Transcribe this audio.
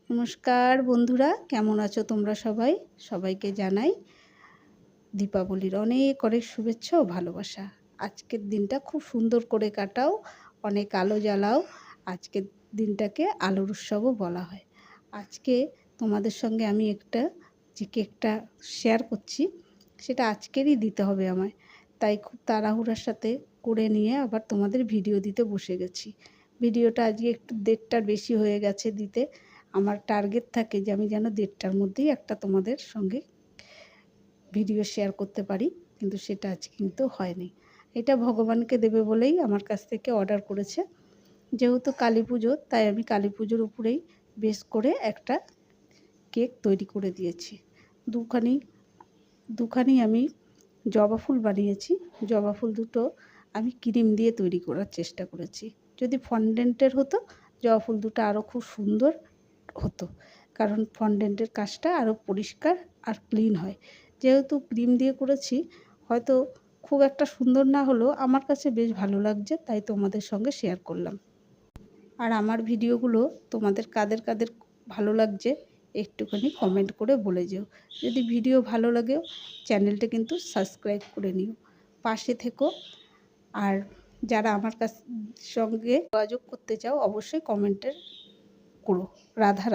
নমস্কার বন্ধুরা, কেমন আছো তোমরা সবাই? সবাইকে জানাই দীপাবলির অনেক অনেক শুভেচ্ছা ও ভালোবাসা। আজকের দিনটা খুব সুন্দর করে কাটাও, অনেক আলো জ্বালাও। আজকের দিনটাকে আলোর উৎসবও বলা হয়। আজকে তোমাদের সঙ্গে আমি যে কেকটা শেয়ার করছি, সেটা আজকেরই দিতে হবে আমায়। তাই খুব তাড়াহুড়ার সাথে করে নিয়ে আবার তোমাদের ভিডিও দিতে বসে গেছি। ভিডিওটা আজকে একটু 1:30টার বেশি হয়ে গেছে দিতে। আমার টার্গেট থাকে যে আমি যেন 1:30টার মধ্যেই একটা তোমাদের সঙ্গে ভিডিও শেয়ার করতে পারি, কিন্তু সেটা আজকে কিন্তু হয়নি। এটা ভগবানকে দেবে বলেই আমার কাছ থেকে অর্ডার করেছে। যেহেতু কালী পুজো, তাই আমি কালী পুজোর উপরেই বেশ করে একটা কেক তৈরি করে দিয়েছি। দুখানি আমি জবা ফুল বানিয়েছি। জবা ফুল দুটো আমি ক্রিম দিয়ে তৈরি করার চেষ্টা করেছি। যদি ফন্ডেন্টের হতো, জবা ফুল দুটো আরও খুব সুন্দর হতো, কারণ ফন্ডেন্টের কাজটা আরও পরিষ্কার আর ক্লিন হয়। যেহেতু ক্রিম দিয়ে করেছি, হয়তো খুব একটা সুন্দর না হলেও আমার কাছে বেশ ভালো লাগছে, তাই তোমাদের সঙ্গে শেয়ার করলাম। আর আমার ভিডিওগুলো তোমাদের কাদের কাদের ভালো লাগছে একটুখানি কমেন্ট করে বলে যেও। যদি ভিডিও ভালো লাগেও চ্যানেলটা কিন্তু সাবস্ক্রাইব করে নিও, পাশে থেকো। আর যারা আমার সঙ্গে যোগাযোগ করতে চাও অবশ্যই কমেন্টের করো। রাধা রাধা।